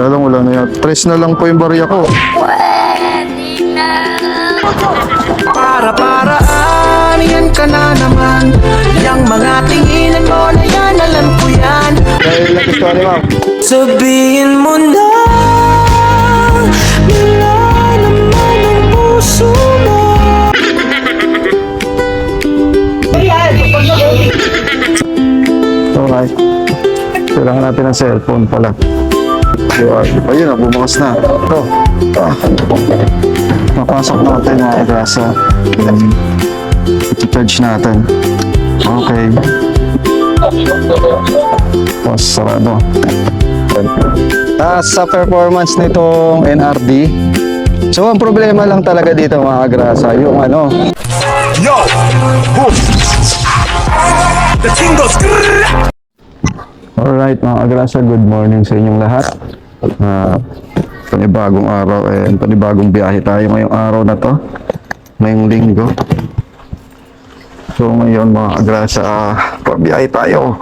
Kaya lang wala na yan. 3 na lang po yung barya ko. Para-paraan, yan ka na naman. Yang mga tinginan mo na yan, alam ko yan. Dahil lang gusto ni ma'am. Sabihin mo na, wala naman ang puso mo. Alright. Kailangan natin ng cellphone pala. Ayun, bumukas na. Ito. Mapasok natin mga agrasa. I-charge natin. Okay. Tapos sarado. Sa performance nitong NRD, so ang problema lang talaga dito mga agrasa, yung ano. Yo! Boom! The king goes. Alright mga agrasa, good morning sa inyong lahat. Panibagong araw panibagong biyahe tayo ngayong araw na to, ngayong linggo. So ngayon mga agrasa, pabiyahe tayo.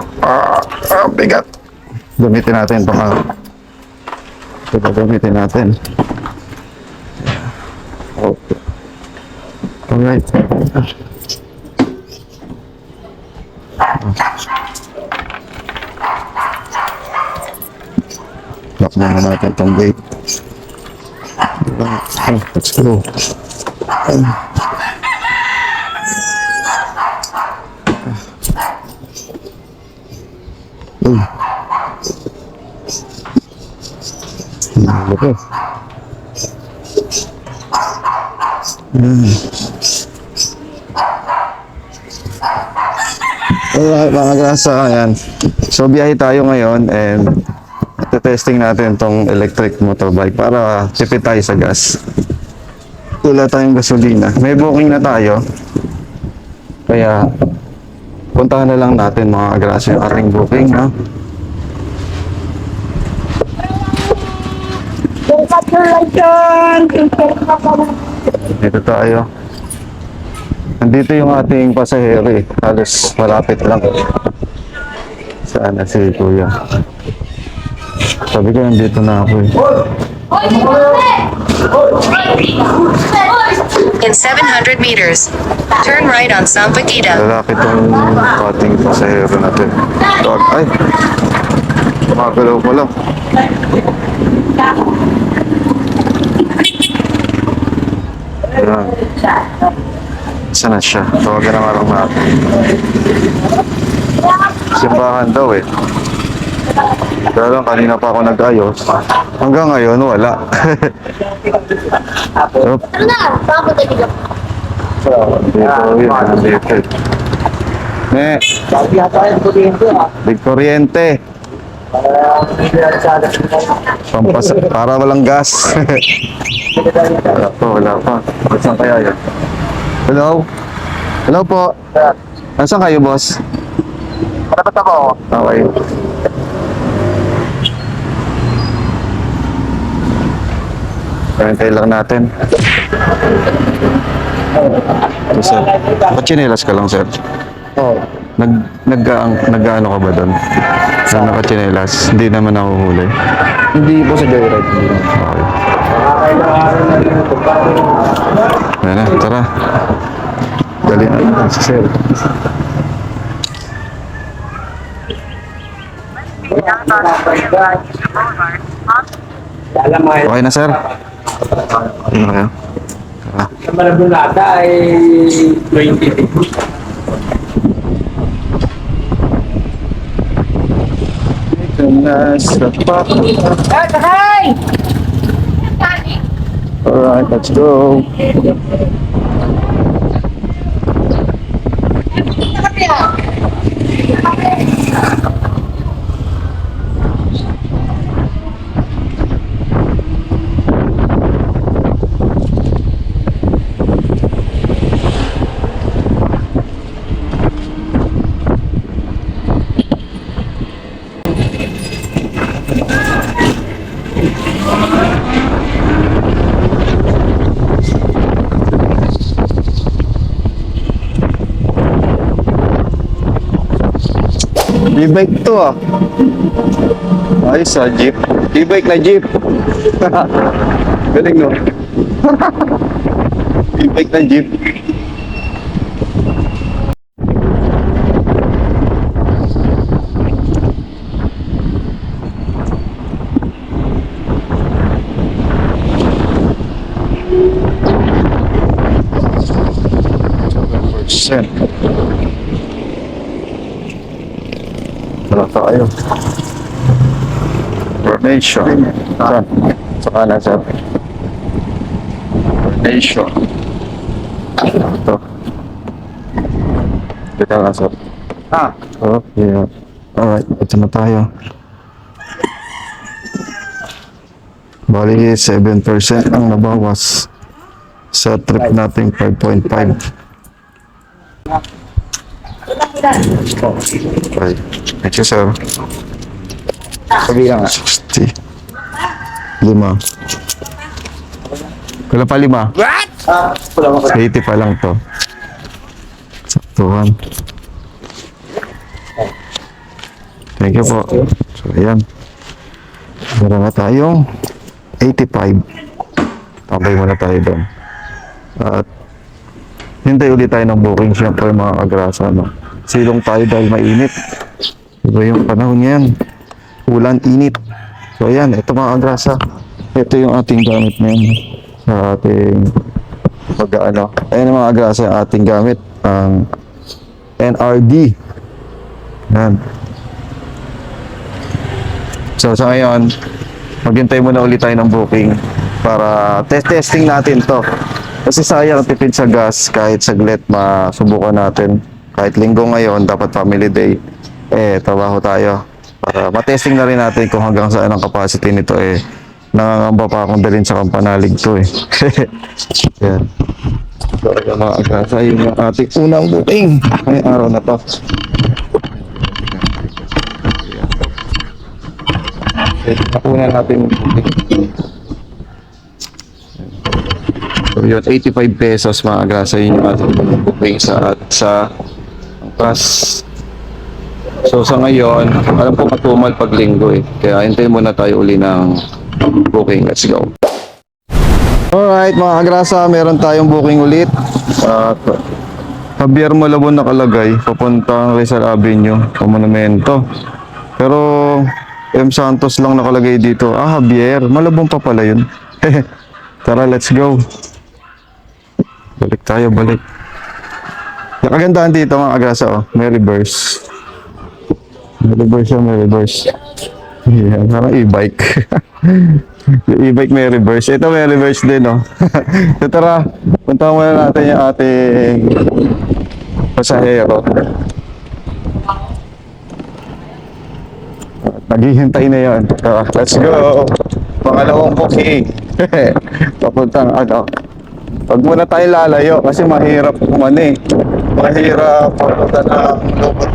Bigat. Gamitin natin ito. Gamitin natin. Okay. Alright. Lock na natin itong gate. Let's go. Okay. Alright mga grasa, ayan. So biyahe tayo ngayon and testing natin tong electric motorbike para tipid tayo sa gas. Wala tayong gasolina. May booking na tayo. Kaya puntahan na lang natin mga grasa yung ating booking, no? Dito tayo. Nandito yung ating pasahero eh. Halos malapit lang. Saan na si Kuya? Sabi ko nandito na ako eh. In 700 meters, turn right on Sampaguita. Lalaki tong ating pasahero natin. Dog, ay! Kumagalaw pa lang. Ayan. Saan na siya? Tawagan na nga lang natin. Simbahan daw eh. Kaya lang kanina pa ako nag-ayos. Hanggang ngayon wala. Yup. Dito yun, nandito. Big kuryente. Para walang gas. Wala pa. Saan kaya yun? Hello? Hello po. Nasaan kayo, boss? Dapat ako. Okay. Kaya lang natin. Ito, sir. Pachinelas ka lang, sir. Oo. Nag-ano ka ba doon? Sa nakachinelas? Hindi naman nahuhuli. Hindi po sa joyride. Okay. Ayan na, tara. Dali na si sir. Okay na, sir. Ano na kayo? Tara. Sa Marabunata ay 20. Ito na sa papa. Alright, let's go. E-bike to ah. Ayos sa jeep. E-bike na jeep. Galing no? E-bike na jeep. Percent. Wala tayo. Formation. Saan? Sa kanan, sir. Formation. Ito. Teka lang, sir. Okay. Alright, ito na tayo. Bali, 7% ang nabawas sa trip nating 5.5. Okay. Thank you, sir. Sabihan nga. 60. 5. Wala pa 5. Wala mo ka. 80 pa lang to. Saktuhan. Thank you po. So, ayan. Meron na tayong 85. Tambay muna tayo doon. At hintay ulit tayo ng booking, syempre mga kagrasa, no? Silong tayo dahil mainit. Iba yung panahon ngayon. Ulan, init. So ayan, ito mga kagrasa. Ito yung ating gamit ngayon sa ating pag-ano. Ayan mga kagrasa, yung ating gamit. Ang NRD. Ayan. So sa ngayon, maghintay muna ulit tayo ng booking para testing natin to. Kasi sayang tipid sa gas, kahit saglit masubukan natin. Kahit linggo ngayon, dapat family day, trabaho tayo. Para matesting na rin natin kung hanggang saan ang capacity nito nangangamba pa akong dalhin sa Kampanalig to Yan. So yung mga agrasa, yun yung ating unang booking ngayong araw na to. Nakunan natin yung booking. So yun, 85 pesos mga grasa, yun yung ating booking sa angkas. So sa ngayon, alam ko matumal pag linggo kaya hintayin muna tayo uli ng booking. Let's go. Alright mga kagrasa, meron tayong booking ulit. Javier Malabon nakalagay, papuntang Rizal Avenue, Monumento. Pero M. Santos lang nakalagay dito. Javier, Malabon pa pala yun. Tara, let's go. Balik tayo, balik. Yung kagandahan dito mga kagrasa, may reverse. May reverse siya, may reverse. Yeah, parang e-bike. Yung e-bike may reverse. Ito may reverse din, no? So, tara, punta muna natin yung ating pasahero. Naghihintay na yun. So, let's go! Pangalawang booking. Papuntang ano. Pag muna tayo lalayo kasi mahirap mahirap papunta ng looban.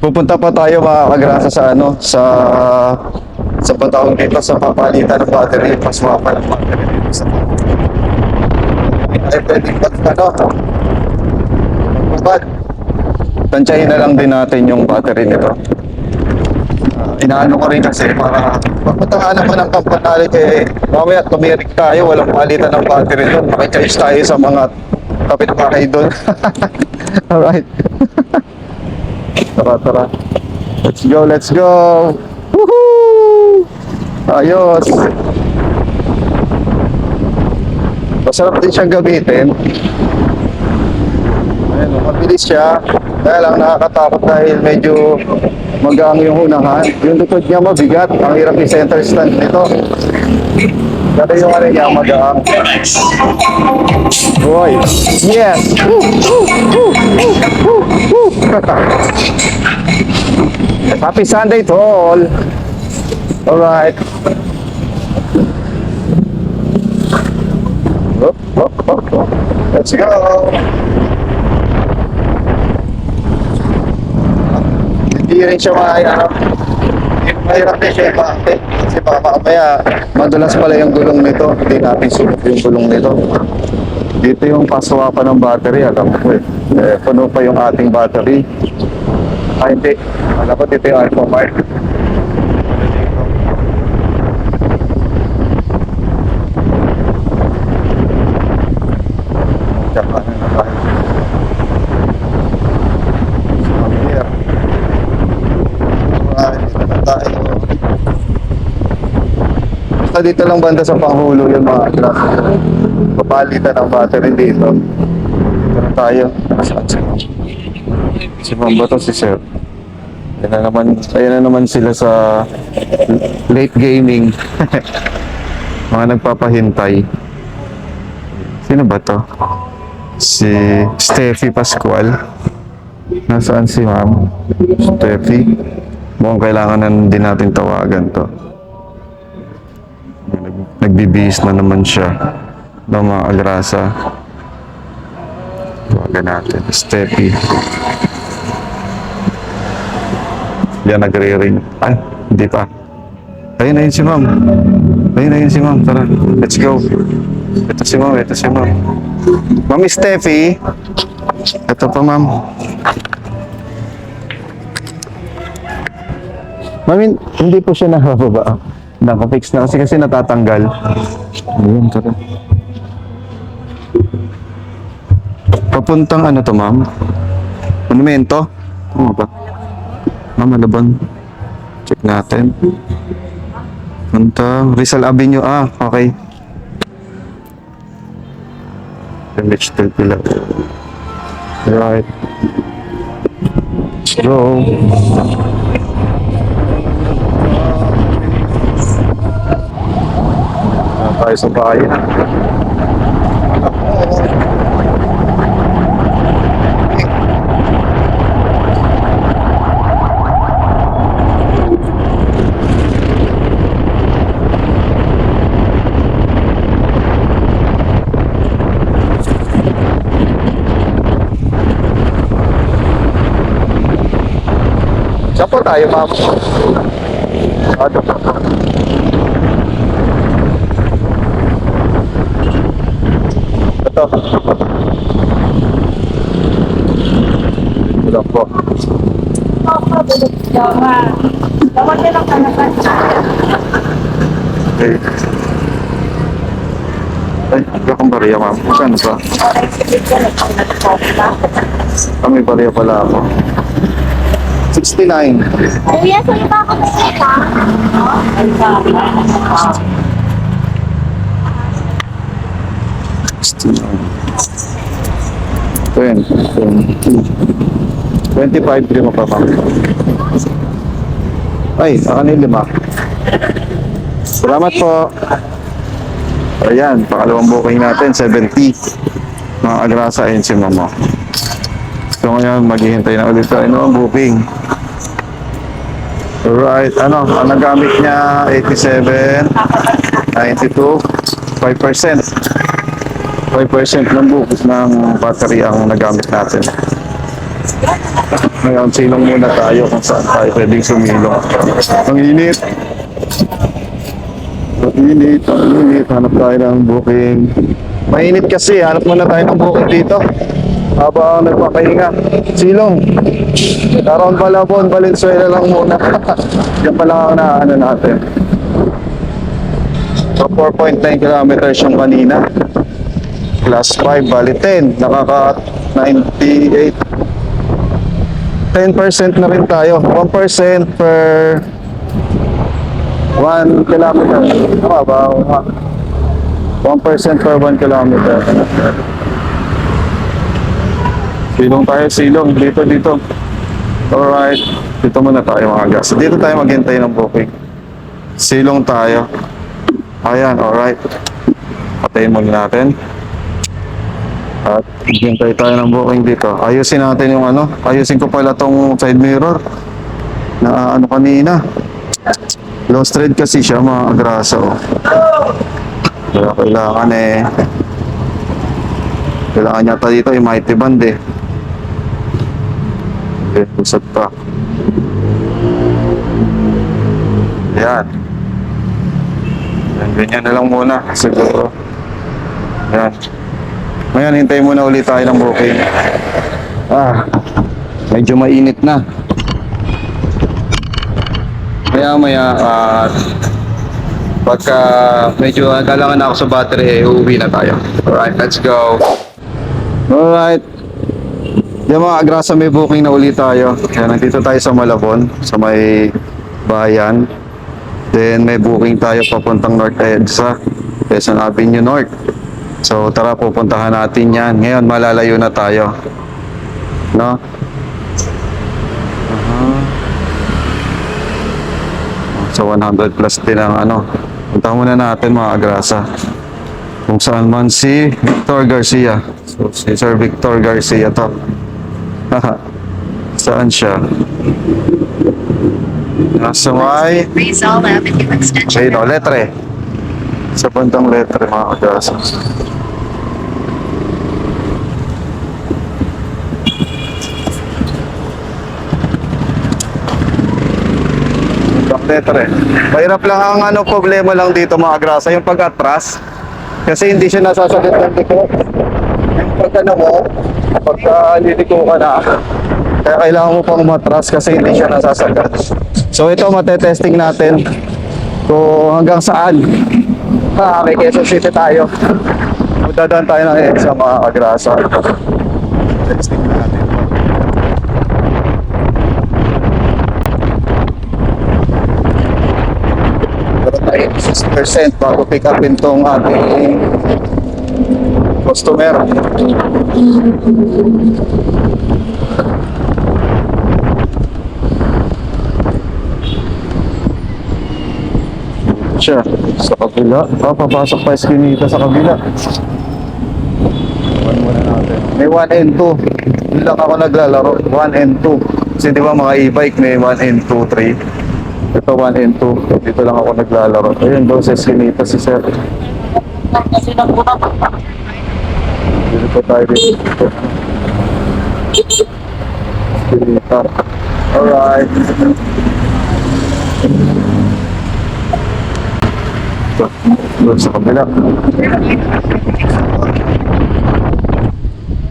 Pupunta pa tayo mga kagrasa sa ano, sa patawag dito sa papalitan ng battery, mas mapal ng battery dito sa ay pwedeng magpapad. Tansyahin na lang din natin yung battery nito. Inaano ko rin kasi para pagpunta naman ng Kampanalig mamaya tumirik tayo, walang palitan ng battery doon, makicharge tayo sa mga kapitbahay doon. Alright. Tara. Let's go. Woohoo! Ayos. Masarap din siyang gamitin. Ayun, mabilis siya. Kaya lang nakakatakot dahil medyo magang yung unahan. Yung likod niya mabigat. Ang hirap i-center stand nito. Pero yung ano niya magang. Boy. Yes. Happy Sunday to all. Alright. Let's go. Hindi rin siya mahirap din siya kasi baka mamaya madulas pala yung gulong nito. Hindi natin sulok yung gulong nito. Dito yung paswapan ng battery, alam ko puno pa yung ating battery. Ay, hindi. Alam ko dito yung Alpha Mart. Tsaka ano na tayo. Here. Alright, dito na tayo. Basta dito lang banda sa Panghulo yung mga klase. Papalitan ng battery dito. Dito na tayo. Saan si Ma'am? Si Ma'am ba to? Si Sir? Ayan na naman sila sa late gaming. Mga nagpapahintay. Sino ba to? Si Steffi Pascual. Nasaan si Ma'am? Steffi. Mukhang kailangan na din natin tawagan to. Nagbibihis na naman siya ng mga agrasa. Tawagan natin. Steffi. Yan, nagre-ring. Ay, hindi pa. Ayun na yun si Ma'am. Ayun na yun si Ma'am. Tara, let's go. Ito si Ma'am, ito si Ma'am. Ma'am Steffi. Ito pa, Ma'am. Ma'am, hindi po siya nakababa. Nakafix na kasi natatanggal. Ayun, tara. Papuntang ano to, Ma'am? Monumento? Tama ba? Ma'am, Malabon. Check natin. Puntang Rizal Avenue. Ah, okay. Image till pila. Right. Let's go. Tayo sa bayan. Saan po tayo, Ma'am? Ano po? Ito. Ito lang po. Okay. Ay, kakang bariya, Ma'am. Saan ba? Kami bariya pala ako. 69. Kuya, sa'yo ba ako nasita? Ten, 25, lima pa, Ma'am. Ay, akan yung lima. Salamat po. Ayan, pakalawang booking natin, 70. Mga agrasa, ayun si Mama. So ngayon, maghihintay na ulit tayo ng booking. Alright, ano, ang nagamit niya, 87, 92, 5%. 5% ng bukas ng battery ang nagamit natin. Ngayon, silong muna tayo kung saan tayo pwedeng sumilong. Ang init. Ang init, ang init. Hanap tayo ng booking. Mainit kasi, hanap muna tayo ng booking dito. Habang nagpapahinga. Silong. Around Malabon, Valenzuela lang muna. Diyan pa lang ang naano natin. So, 4.9 kilometers yung kanina. Plus 5, bali 10. Nakaka 98. 10% na rin tayo. 1% per 1 kilometer. Tama ba? 1% per 1 kilometer. Silong tayo, silong. Dito. Alright. Dito muna tayo mga gas. Dito tayo maghintay ng booking. Silong tayo. Ayan, alright. Patayin muna natin. At hintay tayo ng booking dito. Ayusin natin yung ano. Ayusin ko pala tong side mirror. Na ano kanina. Low thread kasi siya mga agrasa. Oh. Kaya kailangan kailangan yata dito yung mighty band eh. Okay, pusat pa. Ayan. Ganyan na lang muna. Siguro. Ayan. Ngayon, hintay muna ulit tayo ng booking. Medyo mainit na. maya-maya at pagka medyo kailangan na ako sa battery, uuwi na tayo. Alright, let's go. Alright. Yung mga agrasa, may booking na ulit tayo. Kaya nandito tayo sa Malabon, sa may bayan. Then may booking tayo papuntang North EDSA, Quezon Avenue North. So tara, pupuntahan natin yan. Ngayon malalayo na tayo. No? So 100 plus din ang ano. Punta muna natin mga agrasa. Kung saan man si Victor Garcia. So si Sir Victor Garcia to. Saan siya? Nasa may Rizal Avenue Extension. ayun o, letre. Sa bandang letre mga agrasa. Letre. Mahirap lang ang ano, problema lang dito mga agrasa, yung pag-atras. Kasi hindi siya nasasagot ng liko. Yung pagka mo, pagka liliko ka na, kaya kailangan mo pang matras kasi hindi siya nasasagot. So ito, matetesting natin kung hanggang saan. May Quezon City tayo. Magdadaan tayo ng EDSA mga agrasa. Testing natin. Pero tayo 6% bago pick upin tong ating customer. Siya sa kabila. Papasok pa eskinita sa kabila. Iwan muna natin. May 1 and 2. Doon lang ako naglalaro. 1 and 2. Kasi di ba mga e-bike may 1 and 2, 3. Ito 1 and 2. Dito lang ako naglalaro. Ayun daw sa eskinita si Sir. Dito pa tayo dito. Eskinita. Alright. Doon sa kabila.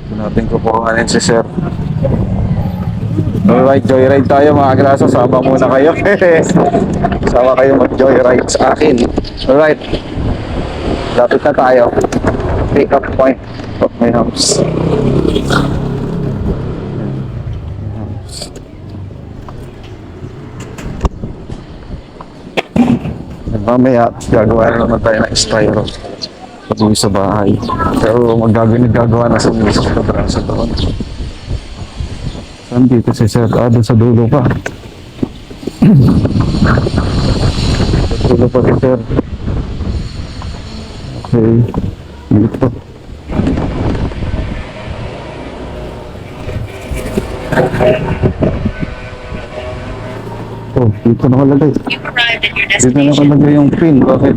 Ito natin kukuhanin si Sir. Alright, joyride tayo mga agrasa. Sama muna kayo. Sama kayo mag-joyride sa akin. Alright. Lapit na tayo. Pick up point of my house. Mamaya, gagawa na naman tayo ng styro pag-uwi sa bahay. Pero gagawa na sa music na braso doon. Saan dito si Sir? Doon sa dulo pa. Sa dulo pa si Sir. Okay. Dito. Oh, dito nakalagay. You've arrived at your Dito destination. nakalagay yung pin. Bakit?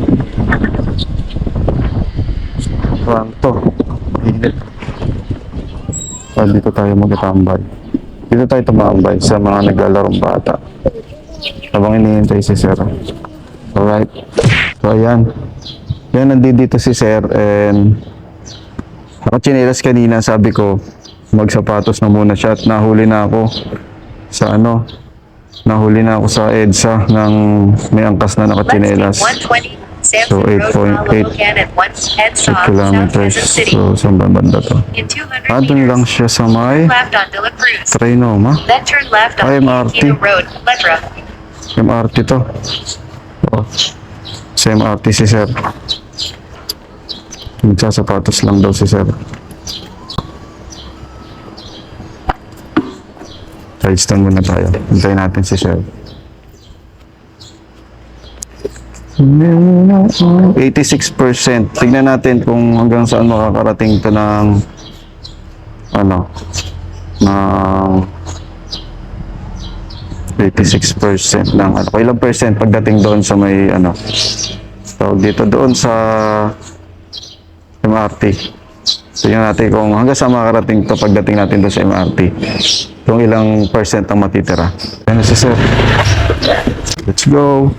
Pranto. Mainit. So, dito tayo magtatambay. Dito tayo tumambay sa mga naglalarong bata. Habang hinihintay si Sir. Alright. So, ayan. Yan, nandito si Sir. And nakachinelas kanina. Sabi ko, magsapatos na muna siya. At nahuli na ako sa ano. Nahuli na ako sa EDSA ng may angkas na Let's nakachinelas. 120 So, Samson Road, 8.8 Located at 1 8 South kilometers. Quezon City. So, saan ba banda to? In 200 Doon lang meters, siya sa may left on De La Cruz. Trinoma. Then turn left Ay, on MRT. Kino Road, Letra. MRT to. Oh. Sa MRT si Sir. Nagsasapatos lang daw si Sir. Stand muna tayo. Hintayin natin si Sir. 86%. Tignan natin kung hanggang saan makakarating to ng ano, ng 86% ng ano. Ilang percent pagdating doon sa may ano. So dito doon sa MRT. Tingnan natin kung hanggang saan makakarating to pagdating natin doon sa MRT. Kung ilang percent ang matitira. Ano si Sir? Let's go.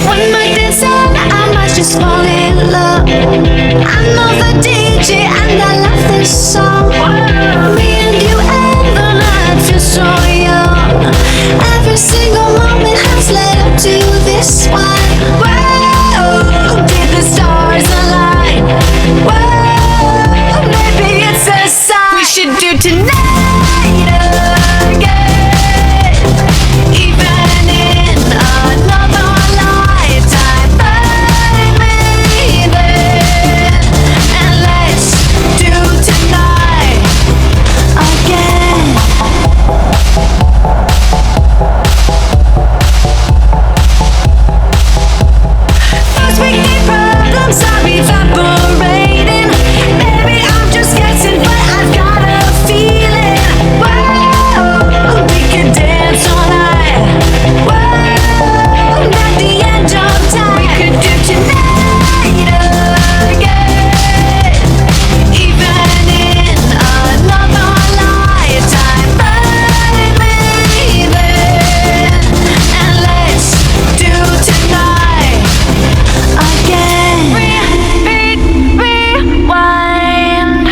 One night inside I'm the DJ and I love this song. Me and you and the night feel so young. Every single moment has led up to this one. Whoa, did the stars align? Whoa, maybe it's a sign. We should do tonight again, even in another lifetime. Find me there, and let's do tonight again. First we need problems are evaporating. Maybe I'm just guessing, but I've got a feeling. Whoa, we could dance all night. Whoa, at the end of time, we could do tonight again, even in another lifetime. Find me there, and let's do tonight again. Rewind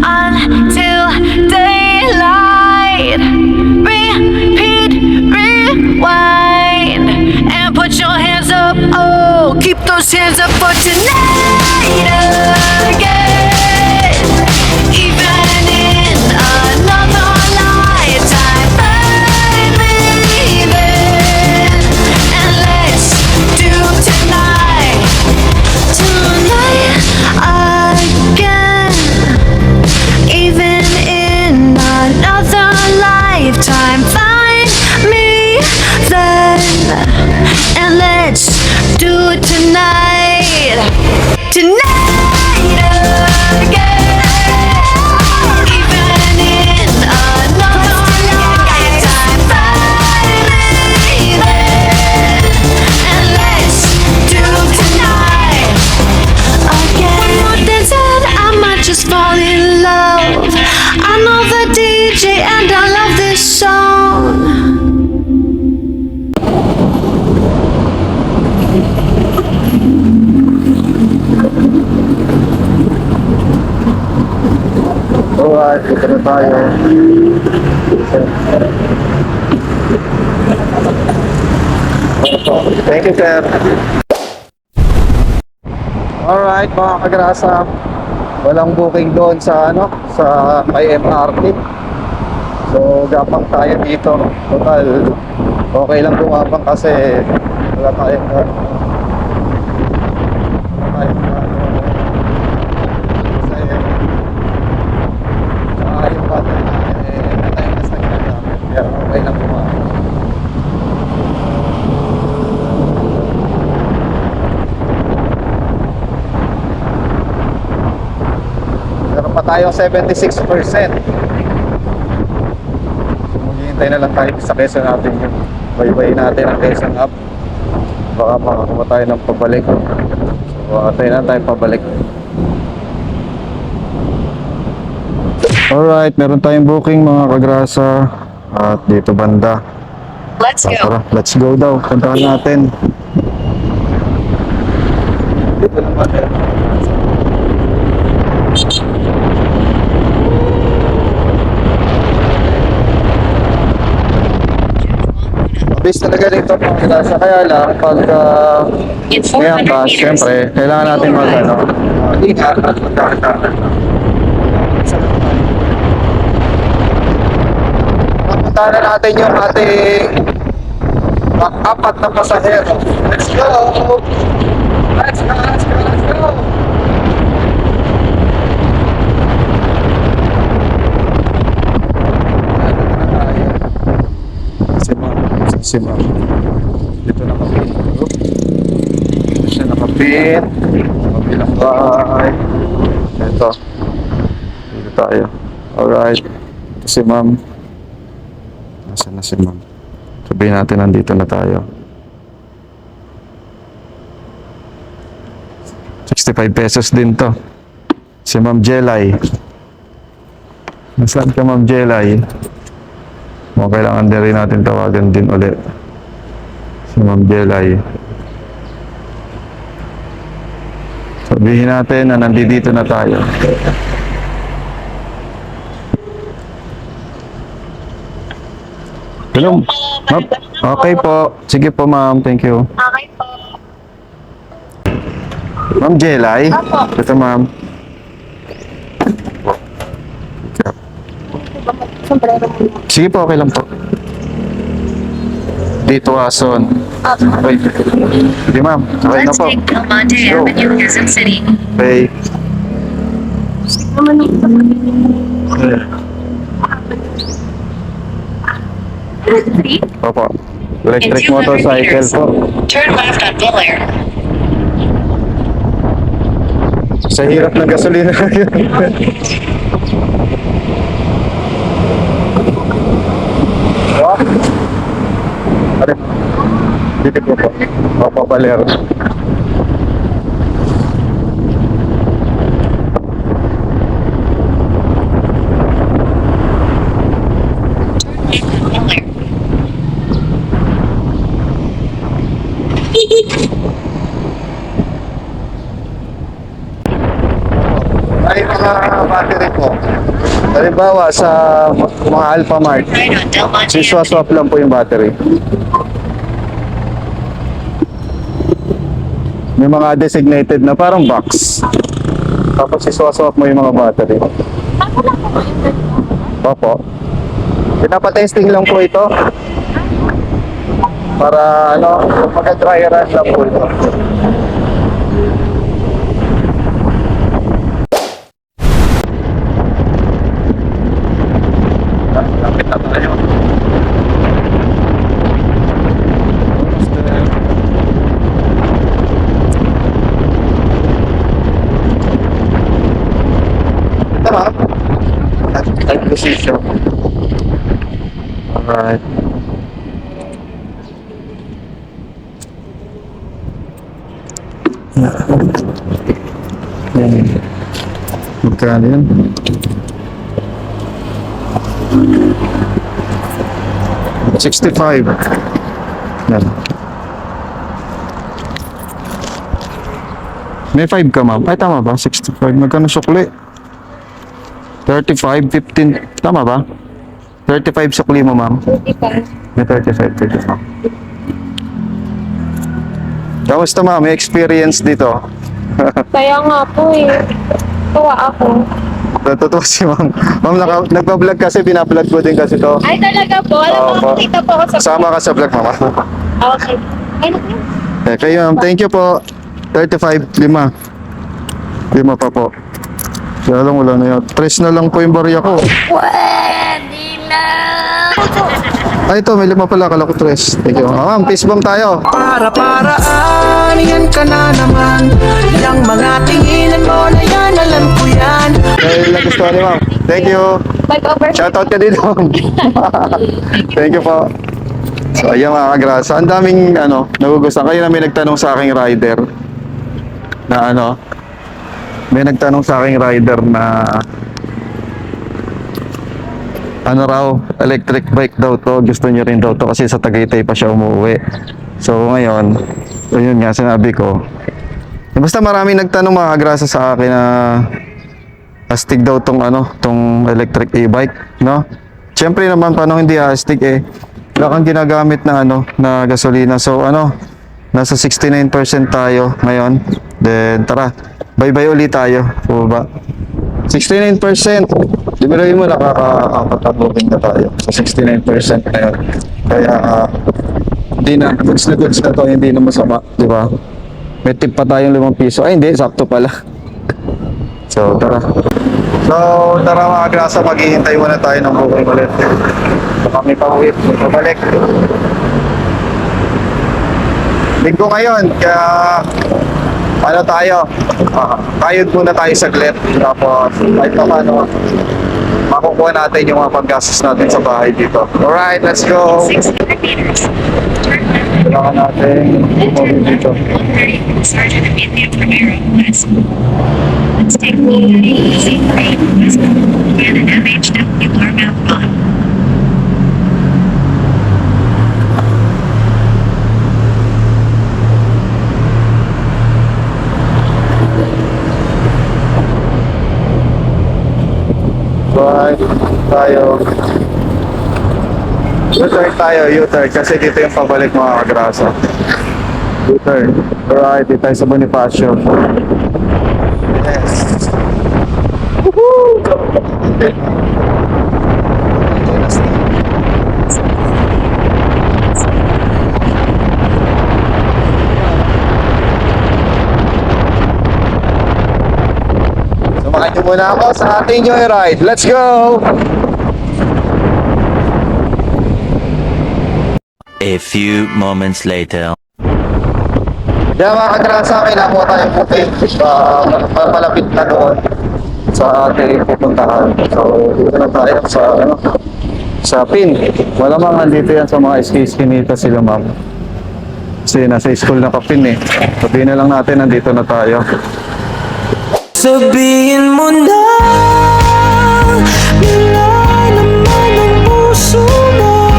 until daylight. Repeat, rewind, and put your hands up. Oh, keep those hands up for tonight again, even in another lifetime. Find me there, and let's do tonight again, even in another lifetime. Find me then, and let's do it tonight again, even in another lifetime. Find me then, and let's do tonight again. One more dance and I might just fall in love. I know the DJ and I love this song. Alright, dito na tayo. Thank you, sir. Alright, mga kagrasa. Walang booking doon sa sa may MRT. So, gapang tayo dito. Total, okay lang gumapang kasi wala tayong okay lang gumapang. Meron pa tayong 76%. Maghihintay na lang tayo sa Quezon natin yun. Baybay natin ang Quezon up. Baka makakuha tayo ng pabalik. So, tayo na tayo pabalik. Alright, meron tayong booking mga kagrasa. At dito banda. Let's go. Tara, let's go daw. Puntahan natin. Dito naman eh. Mabilis talaga dito mga kagrasa. Kaya lang, pag In ngayon 400 pa, meters, syempre, kailangan natin ingat at magkakataan. Puntahan na natin yung ating apat na pasahero. Let's go! Let's go! Let's go! Let's go! Si Ma'am. Dito nakapin. Dito siya nakapin. Kabilang bahay. Ito. Dito tayo. Alright. Ito si Ma'am. Nasaan na si Ma'am? Sabihin natin nandito na tayo. 65 pesos din to. Si Ma'am Jelay. Nasaan ka, Ma'am Jelay? O kailangan din rin natin tawagan din ulit si Ma'am Jelay. Sabihin natin na nandito na tayo. Hello. Ma'am. Okay po. Sige po, ma'am. Thank you. Okay po. Ma'am Jelay. Opo. Ito, ma'am. Sombrero mo. Sige po, okay lang po. Dito, Ason. Okay. Sige, ma'am. Okay na Let's po. take Del Monte Go. Avenue, Quezon City. Okay. Naman yung Opo. In Electric 200 motorcycle meters, po. turn left on Belair. Sa hirap ng gasolina. Ano? Dito po po. Opo, Valero. Belair. Ay, mga battery po. Halimbawa, sa mga Alphamart, Right on Del Monte Avenue. siswa-swap lang po yung battery. May mga designated na parang box. Tapos siswa-swap mo yung mga battery. Opo. Pinapatesting lang po ito. Para ano, mag-dry run lang po ito. Lapit na tayo. Tama. At position. Alright. Yan. Magkano yan? $65. Yan. May 5 ka, ma'am. Ay, tama ba? 65. Magkano sukli? 35, 15. Tama ba? 35 sukli mo, ma'am. 35. May 35, 35. Kamusta, ma'am? May experience dito? Kaya nga po eh. Tuwa ako. Natutuwa si ma'am. Ma'am, nagpa-vlog kasi, binablog ko din kasi to. Ay talaga po. Alam mo, Opo. nakita po ako sa... Sama ka sa vlog, mama. Okay. Ay, naku. Kayo, ma'am. Thank you po. 35, 5. 5 pa po. Kaya lang, wala na yun. 3 na lang po yung barya ko. Pwede na. Ay, ito, may 5 pala. Kala ko 3. Thank you. Ma'am, peace bomb tayo. Para-paraan, yan ka na naman. Yang mga tinginan mo na yan, alam ko yan. Dahil nagustuhan ni ma'am. Thank you. Mag-over. Shoutout ka dito. Thank you po. So, ayan mga kagrasa. Ang daming, nagugustuhan. Kayo na may nagtanong sa aking rider na may nagtanong sa aking rider na raw, electric bike daw to. Gusto niyo rin daw to kasi sa Tagaytay pa siya umuwi. So, ngayon, yun nga, sinabi ko. Basta maraming nagtanong mga kagrasa sa akin na astig daw tong electric e-bike, no? Siyempre naman paano hindi astig eh. Wala kang ginagamit na na gasolina. So nasa 69% tayo ngayon. Then tara, bye-bye ulit tayo. O ba? 69%. Di ba rin mo nakakapatagubing na tayo sa 69% ngayon. Kaya hindi na goods na to, hindi na masama, di ba? May tip pa tayong 5 piso. Ay hindi, sakto pala. So, tara. So, tara mga grasa, maghihintay muna tayo ng booking ulit. So, kami pauwi, babalik. Linggo ngayon, kaya tayo, kayod muna tayo saglit. Tapos, kahit pa makukuha natin yung mga paggastos natin sa bahay dito. Alright, let's go! 600 meters, turn left. Kailangan natin bumili dito. 130, Sergeant Emilio Primero, West. Let's take C3, West, and an MHW northbound on. Right. Tayo. U-turn tayo, U-turn. Kasi dito yung pabalik mga kagrasa. U-turn. Alright, dito tayo sa Bonifacio. Yes. Woohoo! Samahan niyo muna ako sa ating joyride. Let's go! A few moments later. Kaya mga kagrasa, may nakuha tayong puti. Malapit na doon sa ating pupuntahan. So, dito na tayo sa pin. Malamang nandito yan sa mga ski-skinita sila, ma'am. Kasi nasa school na kapin eh. Sabihin na lang natin, nandito na tayo. Sabihin mo na, nilay naman ang puso mo.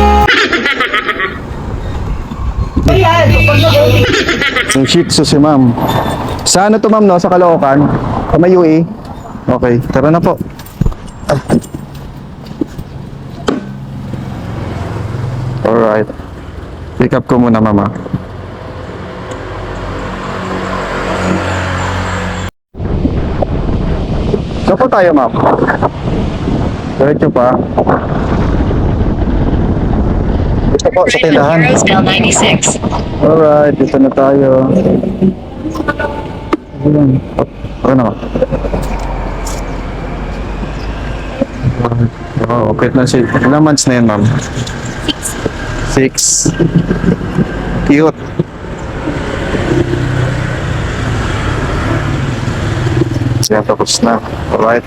Yung Shih Tzu si ma'am. Sa ano to ma'am, no? Sa Caloocan? Sa may UE? Okay, tara na po. Alright. Pick up ko muna mama. Saan po tayo ma'am? Diretso pa. Dito po sa tindahan. Roseville 96. Alright, dito na tayo. Ano? Oh, okay na siya. Ilang months na yan, ma'am? 6. Cute. Siya tapos na. Alright.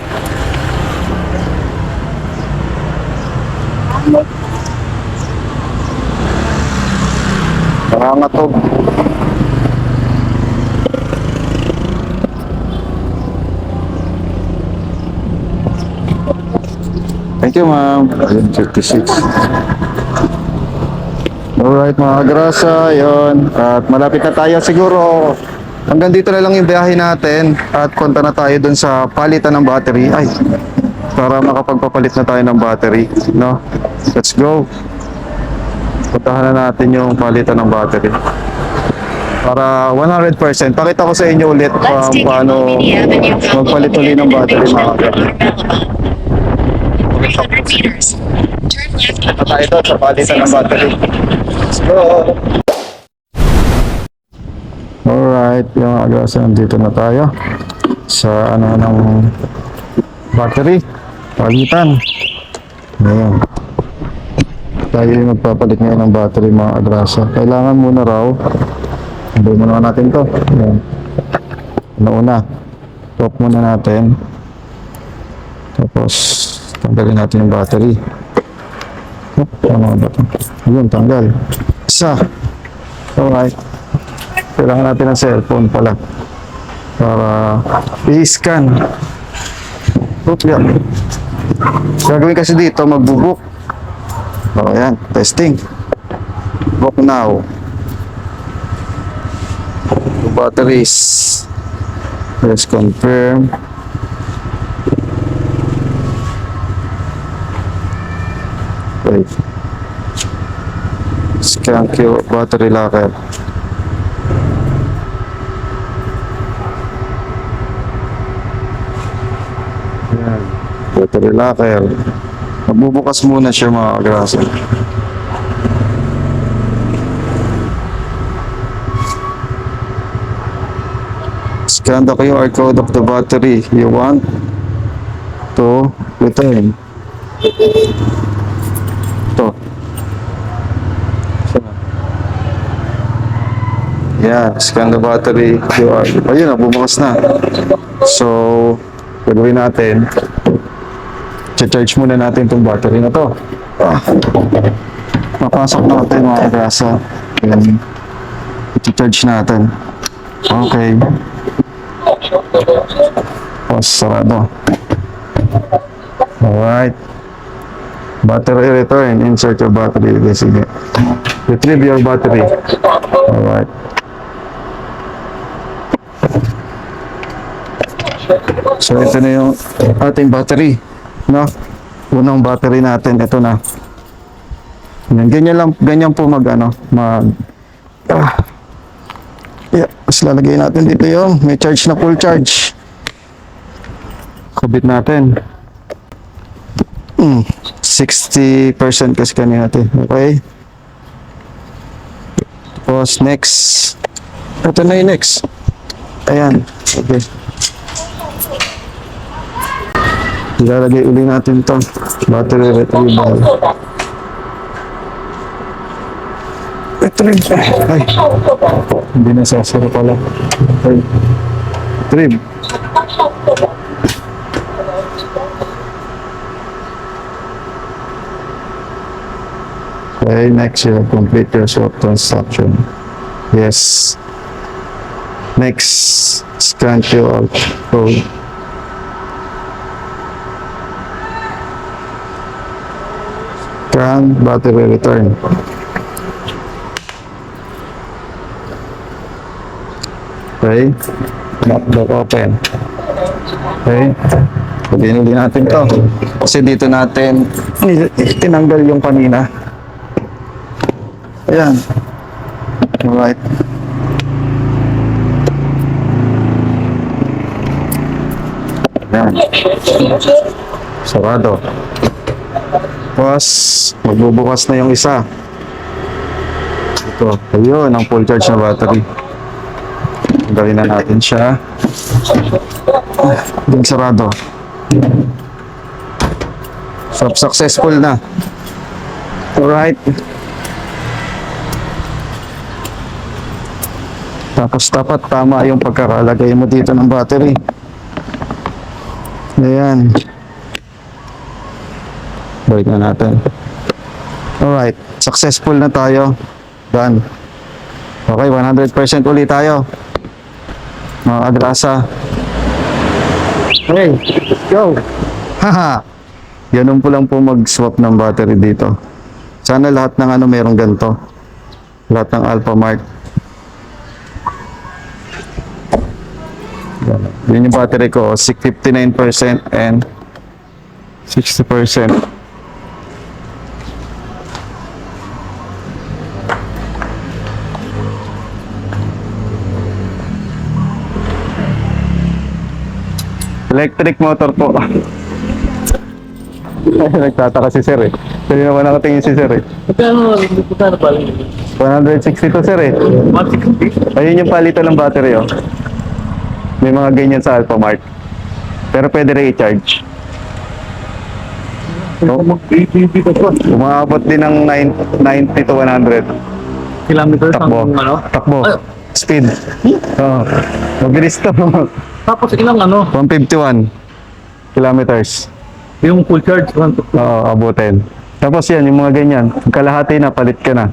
Nangangatog. Thank you, ma'am. Ayun, 56. Alright, mga grasa, yun. At malapit na tayo siguro. Hanggang dito na lang yung biyahe natin. At punta na tayo dun sa palitan ng battery. Ay, para makapagpapalit na tayo ng battery. No? Let's go. Puntahan na natin yung palitan ng battery. Para 100%. Pakita ko sa inyo ulit Let's take paano Mini Avenue from magpalit uli ng battery, mga grasa. 300 meters. Turn left Punta tayo doon sa palitan ng battery. Let's go! Alright, yung agrasa, nandito na tayo sa ano ng battery, palitan. Ayan. Tayo yung magpapalit ngayon ng battery, mga agrasa. Kailangan muna raw, hindi muna natin to. Ayan. Una, top muna natin. Tapos, tanggalin natin yung battery. Ano ba ito? Ayun, tanggal. Isa. Alright. Kailangan natin ng cellphone pala para i-scan. Yan. Gagawin kasi dito, magbubuk. O, yan. Testing. Book now. Batteries. Let's confirm. Okay. Scan Q battery locker. Ayan. Battery locker. Magbubukas muna siya, mga kagrasa. Scan the QR code of the battery you want to return. Ito. Yan, scan the battery QR. Ayun, bumukas na. So, gagawin natin, charge muna natin itong battery na to. Papasok natin, mga kagrasa. Yan, i-charge natin. Okay. Oh, sarado. Alright. Battery return. Insert your battery. Sige. Retrieve your battery. Alright. So, ito na yung ating battery. No? Unang battery natin, ito na. Yan, ganyan lang, ganyan po yeah, mas lalagay natin dito yung may charge na full charge. Kubit natin. 60% kasi kanina natin. Okay. Tapos next. Ito na yung next. Ayan. Okay. Ilalagay uli natin to. Battery retrieval. Ay. Hindi na sasara pala. Okay. Trim. Okay, next you complete your swap transaction. Yes. Next, scan QR code. Scan battery return. Okay. Back open. Okay. Paginuli natin to. Kasi dito natin tinanggal yung kanina. Ayan. Alright. Ayan. Sarado. Tapos, magbubukas na yung isa. Ito. Ayun, ang full charge na battery. Gawin na natin siya. Yung sarado. So, successful na. Alright. Tapos dapat tama yung pagkakalagay mo dito ng battery. Ayan. Balik na natin. Alright. Successful na tayo. Done. Okay, 100% ulit tayo. Mga kadrasa. Okay, let's go. Haha. Ganun po lang po mag-swap ng battery dito. Sana lahat ng merong ganito. Lahat ng Alphamart. Yun yung battery ko, 59% and 60%. Electric motor po. Nagtataka si sir eh. Hindi naman nakatingin si sir eh. Magkano ba? 162 sir eh. 160? Ayun yung palitan ng battery oh. May mga ganyan sa Alphamart. Pero pwede recharge. So, umabot din ng 90 to 100. Kilometers Takbo. ang ano? Takbo. Speed. Oh. Mabilis to. Tapos ilang ano? 151 kilometers. Yung full charge, Oo, abutin. Tapos yan, yung mga ganyan. Kalahati na, palit ka na.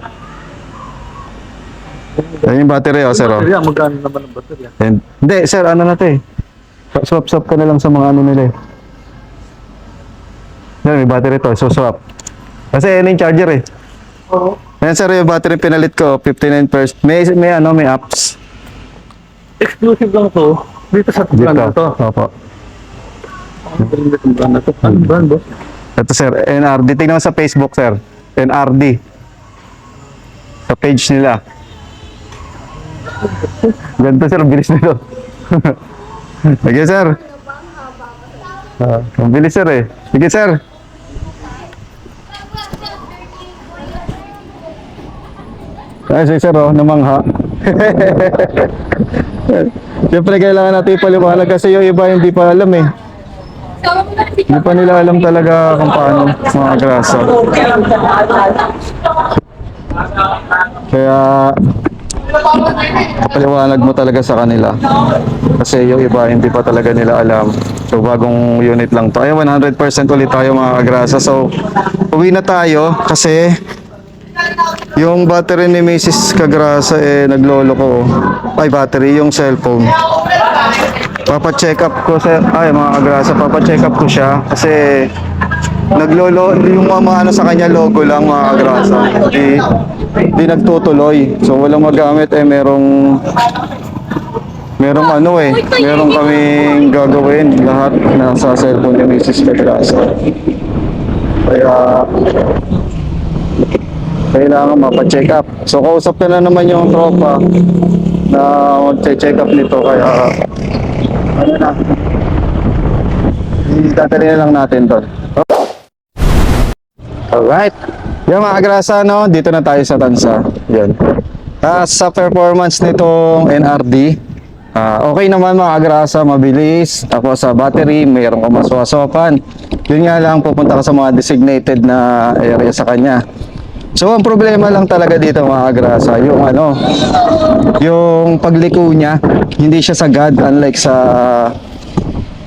Yan yung battery, oh, sir. Oh. baterya, magkano naman ang baterya? And, hindi, sir, ano na to eh. Swap ka na lang sa mga ano nila eh. Yan, may battery to, so swap. Kasi yan yung charger eh. Oo. Yan, sir, yung battery pinalit ko, 59%. May apps. Exclusive lang to. Dito sa brand na to. Opo. Ang galing na itong brand na to. Anong brand, boss? Ito, sir, NRD. Tingnan mo sa Facebook, sir. NRD. Sa page nila. Ganito, sir. Ang bilis nito. Sige, sir. Ang bilis, sir, eh. Sige, sir. Ay, sige, sir, oh. Namangha. Siyempre, kailangan natin ipaliwanag kasi yung iba hindi pa alam, eh. Hindi pa nila alam talaga kung paano mga grasa. Kaya paliwanag mo talaga sa kanila. Kasi yung iba hindi pa talaga nila alam. So bagong unit lang to. Ay 100% ulit tayo mga grasa. So uwi na tayo kasi yung battery ni Mrs. Kagrasa naglolo ko. Ay battery yung cellphone. Papa-check up ko sa mga kagrasa, papa-check up ko siya kasi naglolo yung mga sa kanya logo lang mga kagrasa. Di nagtutuloy. So walang magamit merong merong kaming gagawin lahat nasa cellphone ni Mrs. Kagrasa. Kaya kailangan mapacheck up. So kausap ko na naman yung tropa na mag-check up nito, kaya ano na, itatali na lang natin doon. Alright. Yung mga grasa, no, dito na tayo sa Tansa. Yan. Sa performance nitong NRD, okay naman mga grasa, mabilis. Tapos sa battery, mayroon ka maswasopan. Yun nga lang, pupunta ka sa mga designated na area sa kanya. So ang problema lang talaga dito mga grasa, yung ano, yung pagliko niya, hindi siya sagad, unlike sa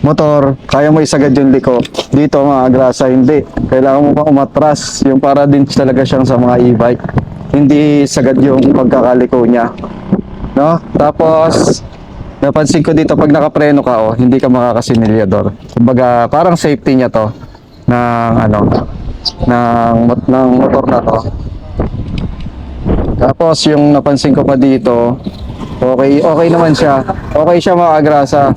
motor, kaya mo isagad yung liko. Dito mga grasa, hindi. Kailangan mo pa umatras, yung para din talaga siyang sa mga e-bike. Hindi sagad yung pagkakaliko niya. No? Tapos, napansin ko dito, pag nakapreno ka, oh, hindi ka makakasinilyador. Kumbaga, parang safety niya to, ng ano, ng motor na to. Tapos yung napansin ko pa dito, okay naman siya. Okay siya mga grasa.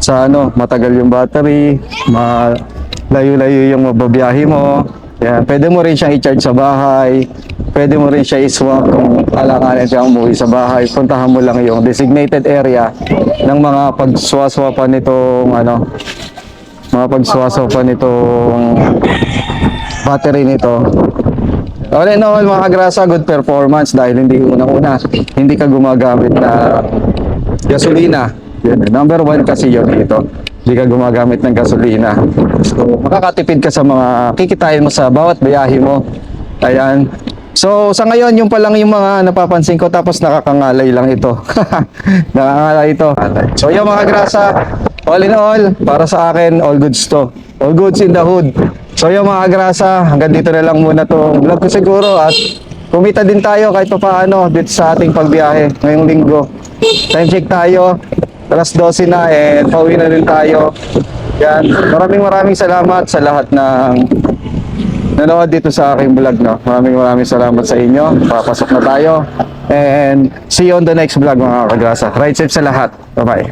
Sa ano, matagal yung battery, malayo-layo yung mababiyahe mo. Yan, pwede mo rin siyang i-charge sa bahay. Pwede mo rin siya i-swap kung alanganin siyang umuwi sa bahay. Puntahan mo lang yung designated area ng mga pagswaswapan nitong ano, mga pagswaswapan nitong battery nito. All in all mga grasa, good performance dahil hindi unang-una, hindi ka gumagamit na gasolina. Yun, number one kasi yun dito. Hindi ka gumagamit ng gasolina. So, makakatipid ka sa mga kikitain mo sa bawat biyahe mo. Ayan. So, sa ngayon, yung pa lang yung mga napapansin ko, tapos nakakangalay lang ito. Nakakangalay ito. So, yung mga grasa, all in all, para sa akin, all goods to. All goods in the hood. So, yung mga grasa, hanggang dito na lang muna itong vlog ko siguro. At kumita din tayo kahit pa paano dito sa ating pagbiyahe ngayong linggo. Time check tayo. Alas 12 na, and pauwi na rin tayo. Yan. Maraming salamat sa lahat ng nanood dito sa aking vlog, no. Maraming salamat sa inyo. Papasok na tayo. And see you on the next vlog mga kagrasa. Ride safe sa lahat. Bye-bye.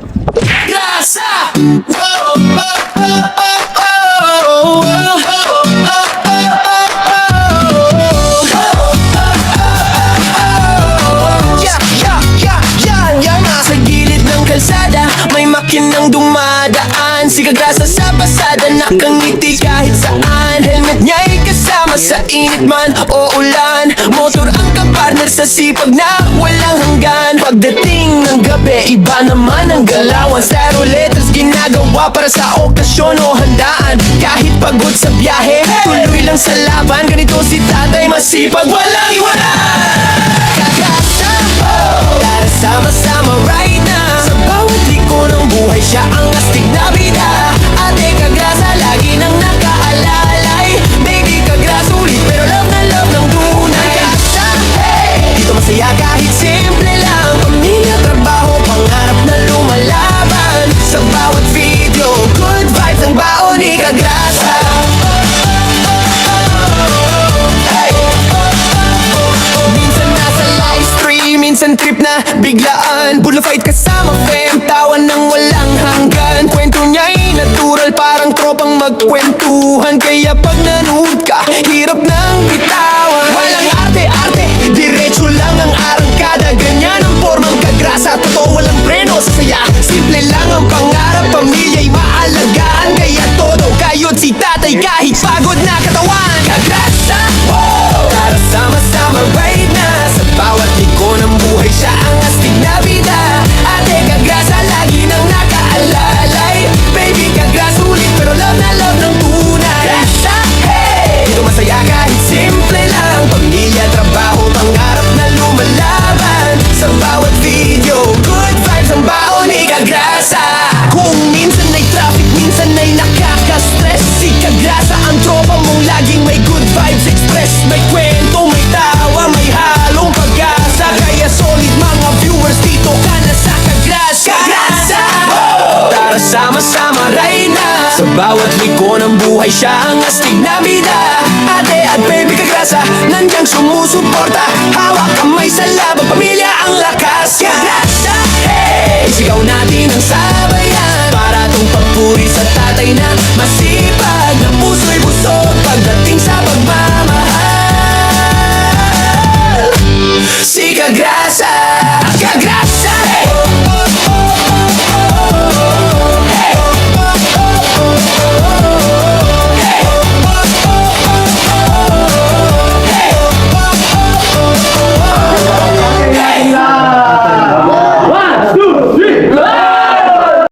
Kalsada, may makinang dumadaan. Si Kagrasa sa pasada, nakangiti kahit saan. Helmet niya'y kasama sa init man o ulan. Motor ang kapartner sa sipag na walang hanggan. Pagdating ng gabi, iba naman ang galawan. Styro letters ginagawa para sa okasyon o handaan. Kahit pagod sa biyahe, tuloy lang sa laban. Ganito si tatay, masipag, walang iwanan. Kagrasa, tara sama-sama right now. Sa bawat liko ng buhay, siya ang astig na bida. Ate Kagrasa, lagi nang nakaalalay. Baby Kagrasa, ulit pero love na love ng tunay. Kagrasa, hey! Dito masaya kahit simple lang. Pamilya, trabaho, pangarap na lumalaban. Sa bawat video, good vibes ang baon ni Kagrasa. Minsan trip na biglaan, bullfight kasama fam, tawan ng walang hanggan. Kwento niya'y natural, parang tropang magkwentuhan. Kaya pag nanood ka, hirap ng bitawan. Walang arte-arte, diretso lang ang arangkada. Ganyan ang formang Kagrasa, totoo walang preno sa saya. Simple lang ang pangarap, pamilya'y maalagaan. Kaya todo kayod si tatay kahit pagod na katawan. Kagrasa, oh! Tara sama-sama right na. Sa bawat liko ng buhay, siya ang astig na bida. Ate Kagrasa, lagi nang nakaalalay. Baby Kagrasa, ulit pero love na love ng tunay. Kagrasa, hey! Dito masaya kahit simple lang. Pamilya, trabaho, pangarap na lumalaban. Sa bawat video, good vibes ang baon ni Kagrasa. Kung minsan ay traffic, minsan ay nakaka-stress, si Kagrasa ang tropa mong laging may good vibes express. May kwento, may tawa, may halong pag-asa. Kaya solid mga viewers, dito ka na sa Kagrasa. Kagrasa, oh! Tara sama-sama right na. Sa bawat liko ng buhay, siya ang astig na bida. Ate at baby Kagrasa, nandiyan sumusuporta. Hawak kamay sa laban, pamilya ang lakas. Kagrasa, hey! Isigaw natin ang sabayan para tong papuri sa tatay na masipag na puso'y busog. Pagdating kagrasa